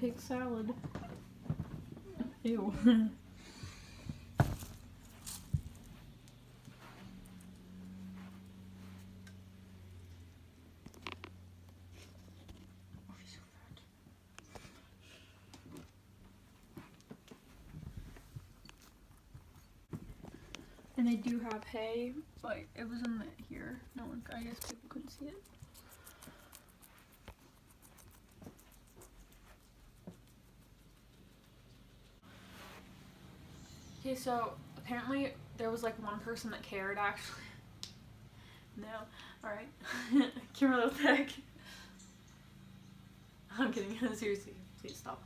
pig salad. Ew. And they do have hay, but it was in here. No one, I guess people couldn't see it. Okay, so apparently there was like one person that cared actually. No, alright. Can't remember what the heck. I'm kidding, seriously, please stop.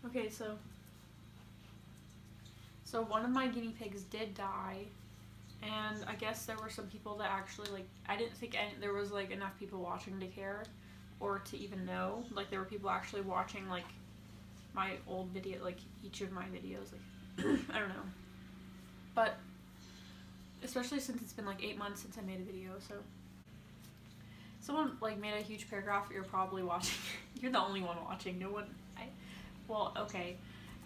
Okay, so one of my guinea pigs did die, and I guess there were some people that actually, like, I didn't think there was like enough people watching to care or to even know. Like, there were people actually watching like my old video, like each of my videos, like I don't know, but especially since it's been like 8 months since I made a video. So someone like made a huge paragraph. You're probably watching. You're the only one watching. No one. Well, okay,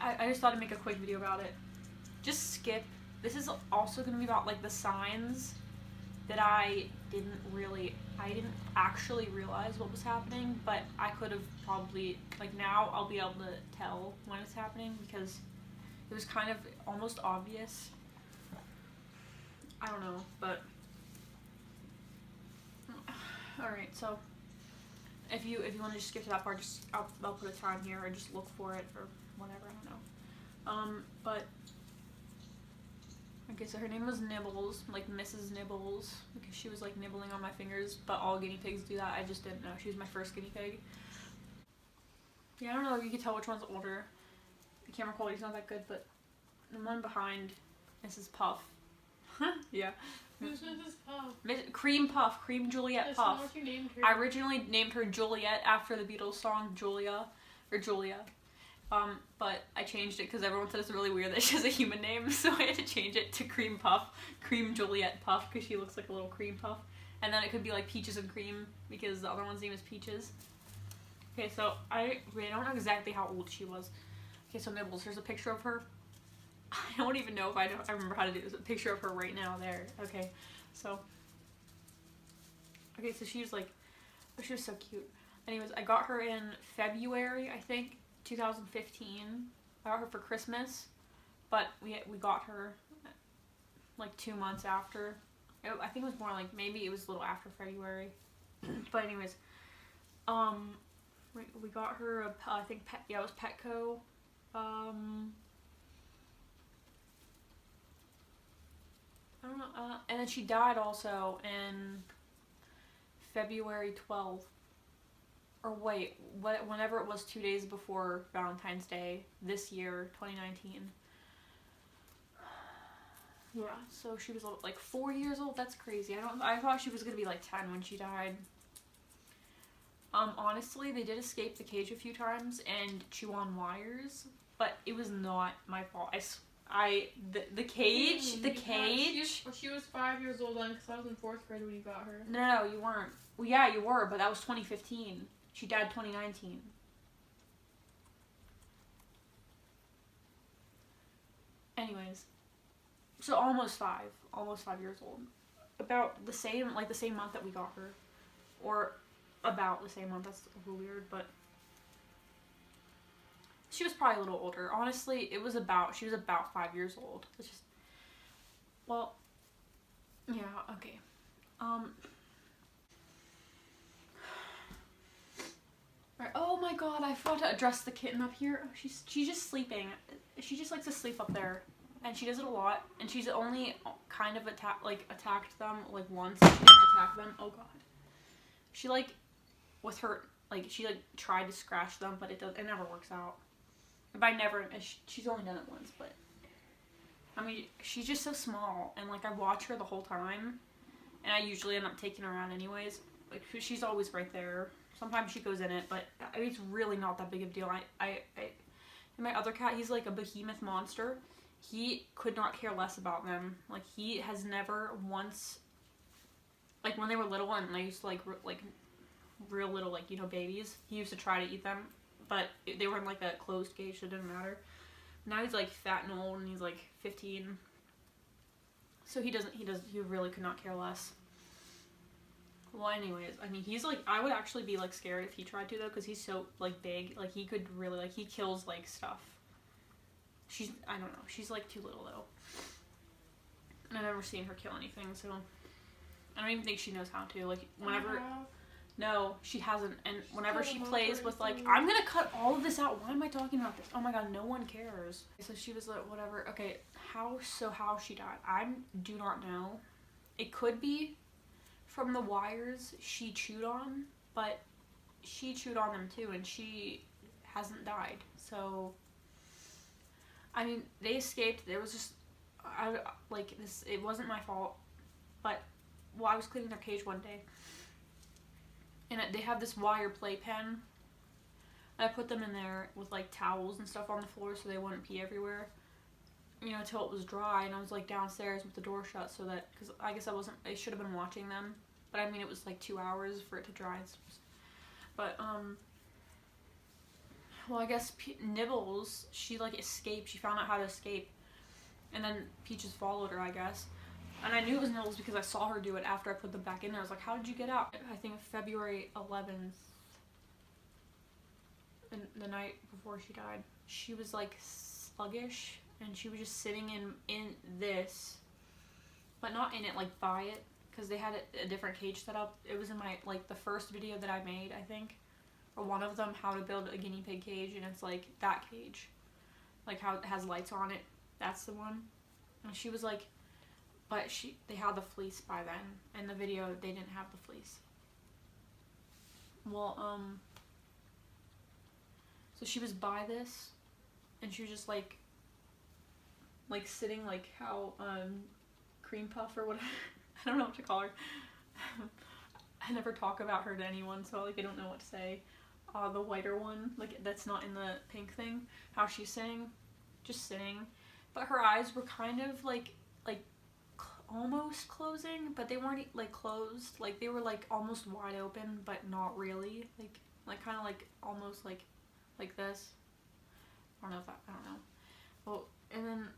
I just thought I'd make a quick video about it. Just skip. This is also going to be about like the signs that I didn't actually realize what was happening, but I could have probably, like, now I'll be able to tell when it's happening because it was kind of almost obvious. I don't know, but alright, so if you want to just skip to that part, just I'll put a time here or just look for it or whatever, I don't know. But okay, so her name was Nibbles, like Mrs. Nibbles, because she was like nibbling on my fingers, but all guinea pigs do that. I just didn't know. She was my first guinea pig. Yeah, I don't know if you can tell which one's older. The camera quality's not that good, but the one behind Mrs. Puff. Yeah. Who's Mrs. Puff? Cream Puff, Cream Juliet That's Puff. not what you named her. I originally named her Juliet after the Beatles song Julia. But I changed it because everyone said it's really weird that she has a human name, so I had to change it to Cream Puff, Cream Juliet Puff, because she looks like a little cream puff. And then it could be like Peaches and Cream, because the other one's name is Peaches. Okay, so I don't know exactly how old she was. Okay, so Nibbles, here's a picture of her. I don't even know if I remember how to do this. A picture of her right now there. Okay, so she was like, oh, she was so cute. Anyways, I got her in February, I think, 2015. I got her for Christmas, but we got her like 2 months after. I think it was more like, maybe it was a little after February. But anyways, we got her I think it was Petco. I don't know, and then she died also in February 12th. Or wait, whenever it was 2 days before Valentine's Day this year, 2019. Yeah, so she was like 4 years old. That's crazy. I thought she was gonna be like 10 when she died. Honestly, they did escape the cage a few times and chew on wires, but it was not my fault. The cage. She was 5 years old then, because I was in 4th grade when you got her. No, you weren't. Well, yeah, you were, but that was 2015. She died 2019. Anyways, so almost 5 years old. About the same month that we got her, or about the same month. That's a little weird, but she was probably a little older. Honestly, she was about 5 years old. It's just, well, yeah, okay. Right. Oh my god, I forgot to address the kitten up here. Oh, she's just sleeping. She just likes to sleep up there, and she does it a lot. And she's only kind of attacked them like once. She didn't attack them. Oh god. She with her she tried to scratch them, but it never works out. By never, she's only done it once, but I mean, she's just so small, and I watch her the whole time, and I usually end up taking her around anyways. Like, she's always right there. Sometimes she goes in it, but I mean, it's really not that big of a deal. And my other cat, he's like a behemoth monster. He could not care less about them. Like, he has never once, like, when they were little and I used to, like real little, babies, he used to try to eat them. but they were in like a closed cage, so it didn't matter. Now he's like fat and old, and he's like 15. So he really could not care less. Well, anyways, I mean, he's like, I would actually be like scared if he tried to though, because he's so like big. Like he could really, like, he kills like stuff. I don't know, she's like too little though. And I've never seen her kill anything, so I don't even think she knows how to. Like whenever, no, she hasn't. And whenever she plays with like, I'm gonna cut all of this out. Why am I talking about this? Oh my god, no one cares. So she was like, whatever. Okay, how she died? I do not know. It could be from the wires she chewed on, but she chewed on them too, and she hasn't died. So, I mean, they escaped. There was just, it wasn't my fault, but, well, I was cleaning their cage one day, and they have this wire playpen. I put them in there with, like, towels and stuff on the floor so they wouldn't pee everywhere, you know, until it was dry, and I was, like, downstairs with the door shut so that, because I guess I should have been watching them. But I mean, it was like 2 hours for it to dry. But, well, I guess Nibbles, she like escaped. She found out how to escape. And then Peaches followed her, I guess. And I knew it was Nibbles because I saw her do it after I put them back in there. I was like, how did you get out? I think February 11th, the night before she died, she was like sluggish. And she was just sitting in this, but not in it, like by it. Because they had a different cage set up. It was in my, like, the first video that I made, I think. Or one of them, how to build a guinea pig cage. And it's, like, that cage. Like, how it has lights on it. That's the one. And she was, like, but they had the fleece by then. In the video, they didn't have the fleece. Well, so she was by this. And she was just, like sitting, like, how, Cream Puff or whatever. I don't know what to call her. I never talk about her to anyone, so like I don't know what to say. The whiter one, like that's not in the pink thing. How she's sitting, just sitting, but her eyes were kind of like almost closing, but they weren't like closed. Like they were like almost wide open, but not really. Like kind of like almost like this. I don't know. Well, and then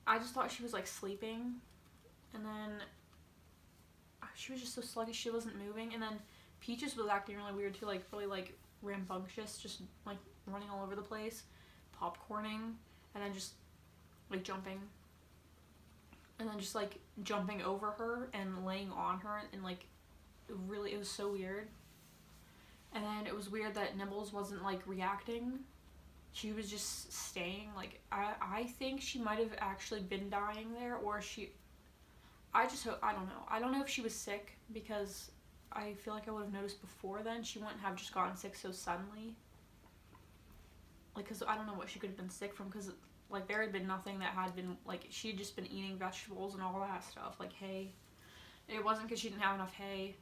I just thought she was like sleeping, and then she was just so sluggish, she wasn't moving. And then Peaches was acting really weird too, like really like rambunctious, just like running all over the place, popcorning, and then just like jumping, and then just like jumping over her and laying on her, and like it was so weird. And then it was weird that Nibbles wasn't like reacting. She was just staying. Like I think she might have actually been dying there, or I just hope, I don't know. I don't know if she was sick, because I feel like I would have noticed before then. She wouldn't have just gotten sick so suddenly. Like, because I don't know what she could have been sick from, because, like, there had been nothing that had been, like, she had just been eating vegetables and all that stuff, like hay. It wasn't because she didn't have enough hay.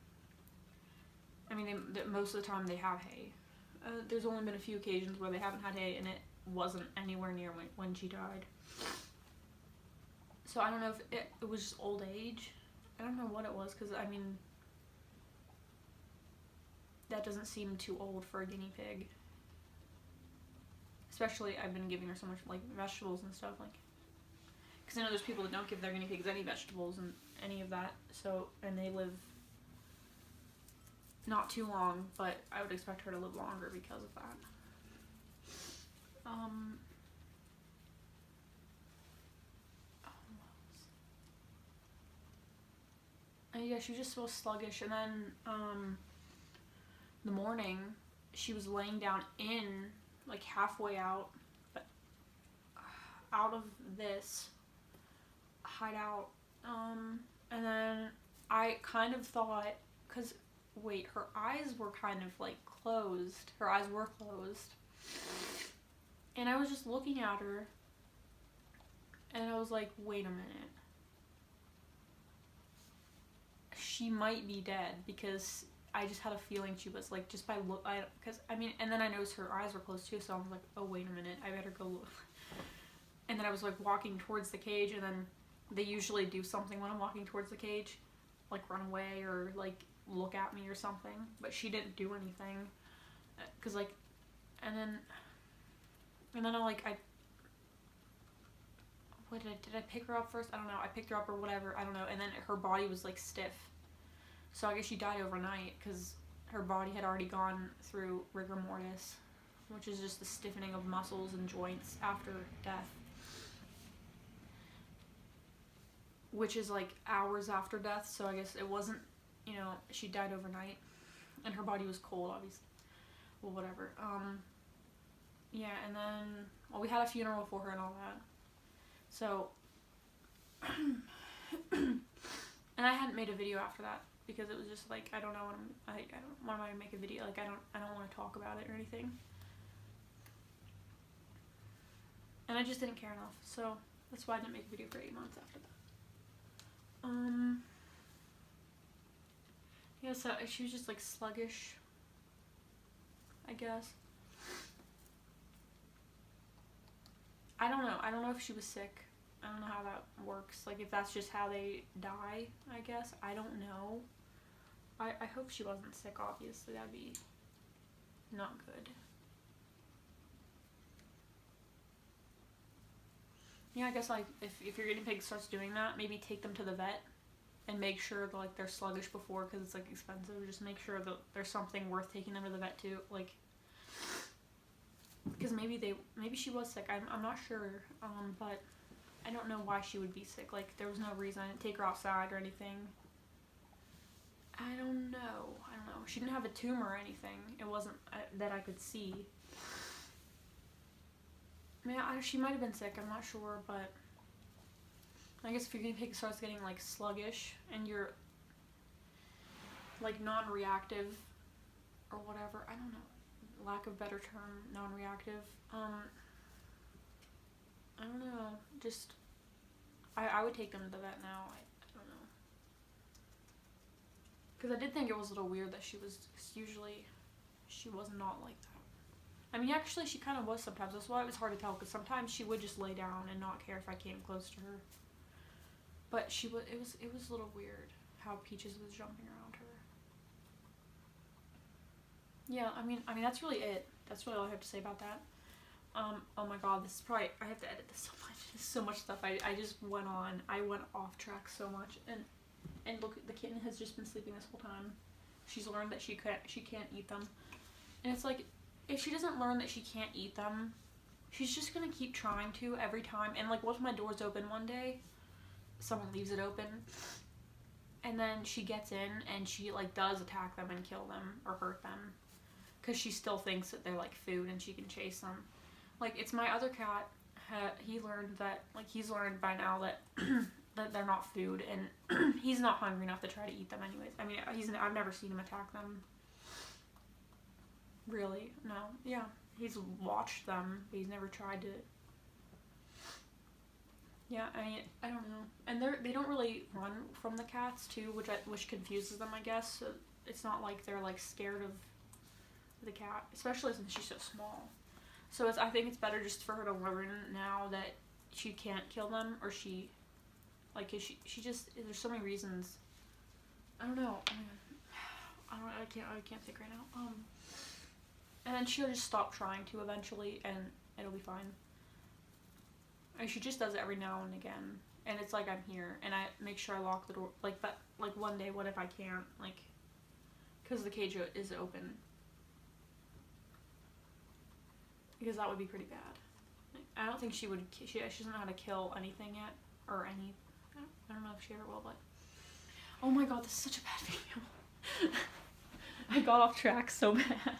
I mean, most of the time they have hay. There's only been a few occasions where they haven't had hay, and it wasn't anywhere near when she died. So I don't know if it was just old age. I don't know what it was, because I mean, that doesn't seem too old for a guinea pig. Especially, I've been giving her so much like vegetables and stuff, like, because I know there's people that don't give their guinea pigs any vegetables and any of that. So, and they live not too long, but I would expect her to live longer because of that. Yeah, she was just so sluggish. And then the morning, she was laying down in, like, halfway out, but out of this hideout. And then I kind of thought, because, wait, her eyes were kind of, like, closed. Her eyes were closed. And I was just looking at her, and I was like, wait a minute. She might be dead, because I just had a feeling she was, like, just by look, because, I mean, and then I noticed her eyes were closed too, so I was like, oh, wait a minute, I better go look. And then I was, like, walking towards the cage, and then they usually do something when I'm walking towards the cage, like, run away, or, like, look at me or something, but she didn't do anything, because, like, and then And then what did I pick her up first? I don't know. I picked her up or whatever. I don't know. And then her body was like stiff. So I guess she died overnight because her body had already gone through rigor mortis, which is just the stiffening of muscles and joints after death. Which is like hours after death. So I guess it wasn't, she died overnight. And her body was cold, obviously. Well, whatever. Yeah, and then, we had a funeral for her and all that. So, and I hadn't made a video after that because it was just like, I don't know I don't want to make a video. Like, I don't want to talk about it or anything. And I just didn't care enough. So, that's why I didn't make a video for 8 months after that. Yeah, so she was just like sluggish, I guess. I don't know if she was sick. I don't know how that works. Like, if that's just how they die, I guess. I don't know. I hope she wasn't sick, obviously. That'd be not good. Yeah, I guess, like, if your guinea pig starts doing that, maybe take them to the vet and make sure that, like, they're sluggish before because it's, like, expensive. Just make sure that there's something worth taking them to the vet to, like, because maybe she was sick. I'm not sure, but I don't know why she would be sick. Like, there was no reason. I didn't take her outside or anything. I don't know. She didn't have a tumor or anything. It wasn't that I could see. Yeah, she might have been sick. I'm not sure, but I guess if your guinea pig starts getting, like, sluggish and you're, like, non-reactive or whatever, I don't know. Lack of better term, non-reactive. I don't know. Just, I would take them to the vet now. I don't know. Because I did think it was a little weird that she was not like that. I mean, actually, she kind of was sometimes. That's why it was hard to tell, because sometimes she would just lay down and not care if I came close to her. But it was a little weird how Peaches was jumping around her. Yeah, I mean, that's really it. That's really all I have to say about that. Oh my god, this is probably, I have to edit this so much. There's so much stuff. I just went off track so much. And look, the kitten has just been sleeping this whole time. She's learned that she can't eat them. And it's like, if she doesn't learn that she can't eat them, she's just gonna keep trying to every time. And, like, once my door's open one day, someone leaves it open, and then she gets in and she, like, does attack them and kill them or hurt them because she still thinks that they're, like, food and she can chase them. Like, it's my other cat. He's learned by now that that they're not food, and he's not hungry enough to try to eat them anyways. I mean, I've never seen him attack them. Really? No. Yeah. He's watched them, but he's never tried to. Yeah, I mean, I don't know. And they don't really run from the cats, too, which confuses them, I guess. So it's not like they're, like, scared of the cat, especially since she's so small. So I think it's better just for her to learn now that she can't kill them, or she just, there's so many reasons. I don't know. I can't think right now. And then she'll just stop trying to eventually, and it'll be fine. And she just does it every now and again. And it's like I'm here, and I make sure I lock the door. Like that. Like, one day, what if I can't? Like, because the cage is open. Because that would be pretty bad. Like, I don't think she would. She doesn't know how to kill anything yet, or any. I don't know if she ever will, but. Oh my god, this is such a bad video. I got off track so bad.